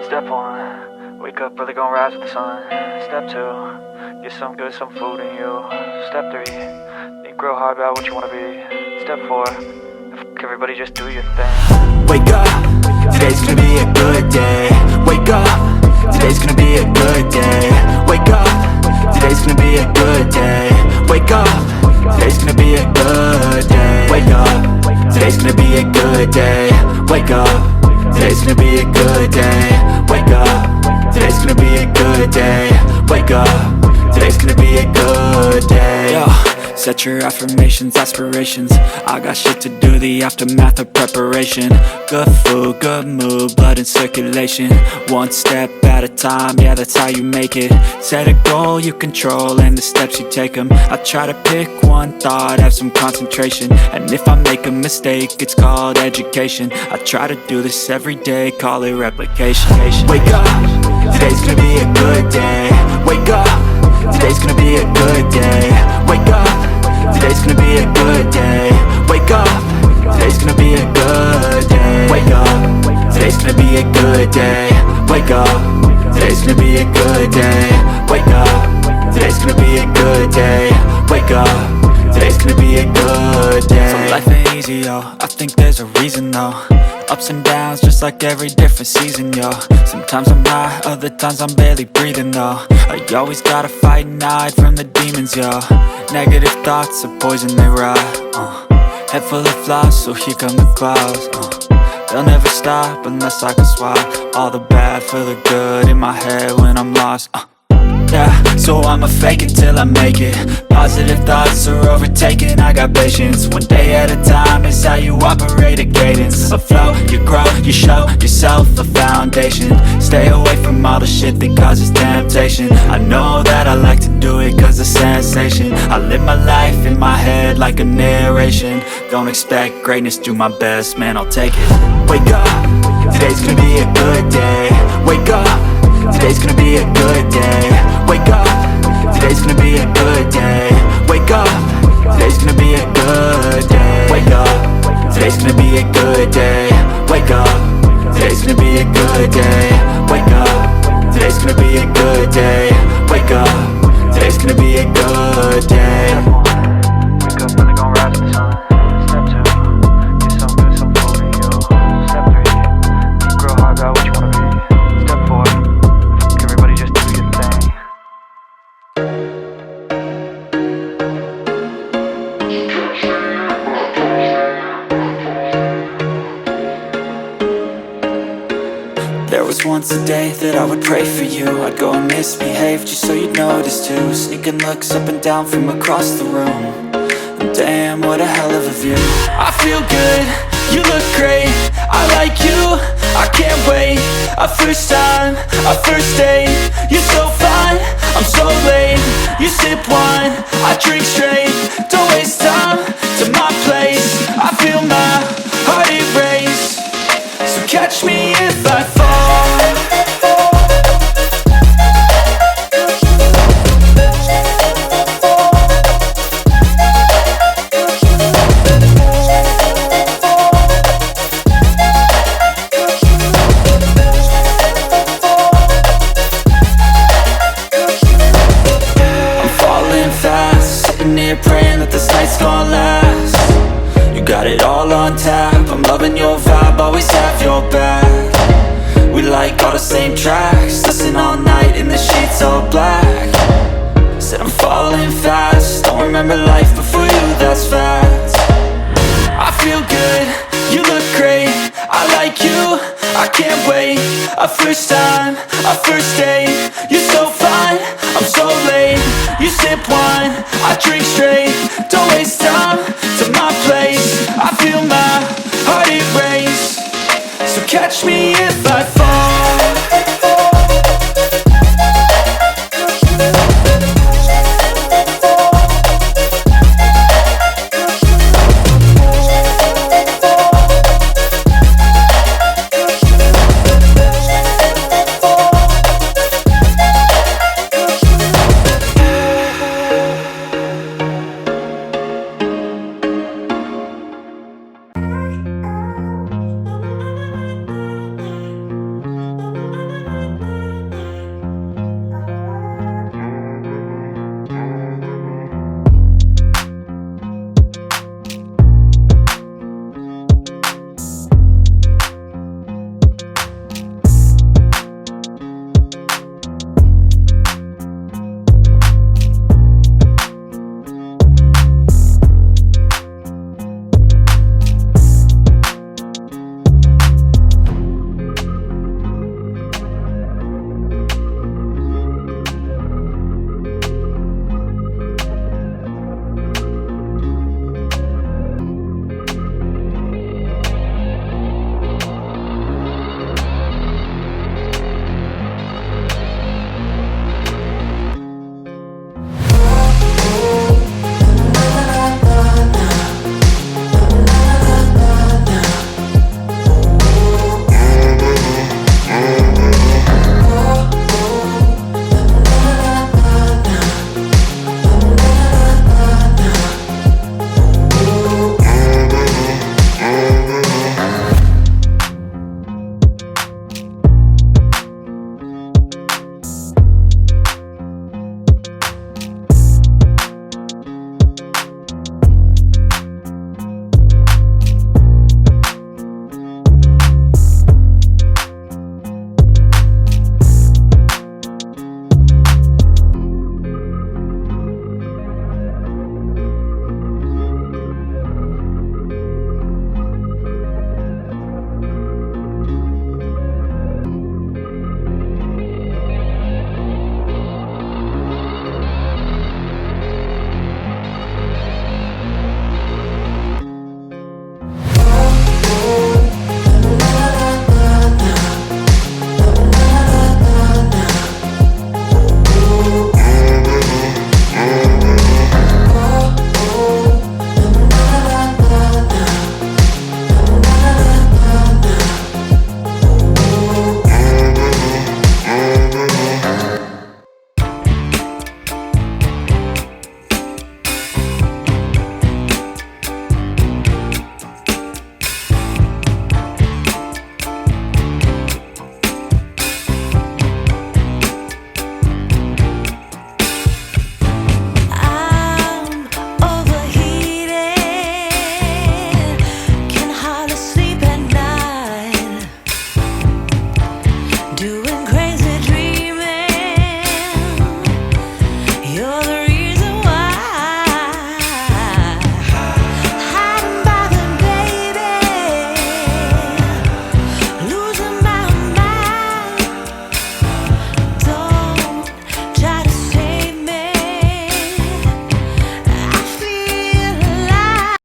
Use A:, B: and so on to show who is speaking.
A: Step 1, wake up early, gonna rise with the sun. Step 2, get some good, some food in you. Step 3, think real hard about what you wanna be. Step 4, fuck everybody, just do your thing.
B: Wake up, today's gonna be a good day. Wake up, today's gonna be a good day. Wake up, today's gonna be a good day. Wake up, today's gonna be a good day. Wake up, today's gonna be a good day. Wake up, today's gonna be a good day. Wake up, today's gonna be a good day. Wake up, today's gonna be a good day. Yo, set your affirmations, aspirations. I got shit to do, the aftermath of preparation. Good food, good mood, blood in circulation. One step at a time, yeah, that's how you make it. Set a goal you control and the steps you take them. I try to pick one thought, have some concentration. And if I make a mistake, it's called education. I try to do this every day, call it replication. Wake up, today's gonna be a good day. Wake up, today's gonna be a good day. Wake up, today's gonna be a good day. Wake up, today's gonna be a good day. Wake up, today's gonna be a good day. Wake up, today's gonna be a good day. Wake up, today's gonna be a good day. Wake up, today's gonna be a good day. So life ain't easy, yo, I think there's a reason though. Ups and downs, just like every different season, yo. Sometimes I'm high, other times I'm barely breathing, though. I always gotta fight and hide from the demons, yo. Negative thoughts are poison, they rot. Head full of flies, so here come the clouds. They'll never stop unless I can swap all the bad for the good in my head when I'm lost. Yeah, so I'ma fake it till I make it. Positive thoughts are overtaken, I got patience. One day at a time is how you operate a cadence. A flow, you grow, you show yourself a foundation. Stay away from all the shit that causes temptation. I know that I like to do it cause it's sensation. I live my life in my head like a narration. Don't expect greatness, do my best, man, I'll take it. Wake up, today's gonna be a good day. Wake up, today's gonna be a good day. Wake up, today's gonna be a good day. Wake up, today's gonna be a good day. Wake up, today's gonna be a good day. Wake up, today's gonna be a good day. Wake up, today's gonna be a good day. Wake up, today's gonna be a good day.
A: Wake up early, gonna rise with the sun. Step 2, get some good, some food in you. Step 3, think real hard about what you wanna be. Step 4, fuck everybody, just do your thing.
B: There was once a day that I would pray for you. I'd go and misbehave just so you'd notice too. Sneaking looks up and down from across the room. And damn, what a hell of a view. I feel good, you look great, I like you, I can't wait. A first time, a first date, you're so fine, I'm so late. You sip wine, I drink straight. Don't waste time to my place. I feel my heart erase. So catch me if I fall. Praying that this night's gonna last. You got it all on tap, I'm loving your vibe, always have your back. We like all the same tracks, listen all night in the sheets all black. Said I'm falling fast, don't remember life before you, that's fact. I feel good, you look great, I like you, I can't wait. A first time, a first date, you're so fine, I'm so late. You sip wine, I drink straight. Don't waste time to my place. I feel my heart erase. So catch me if I fall.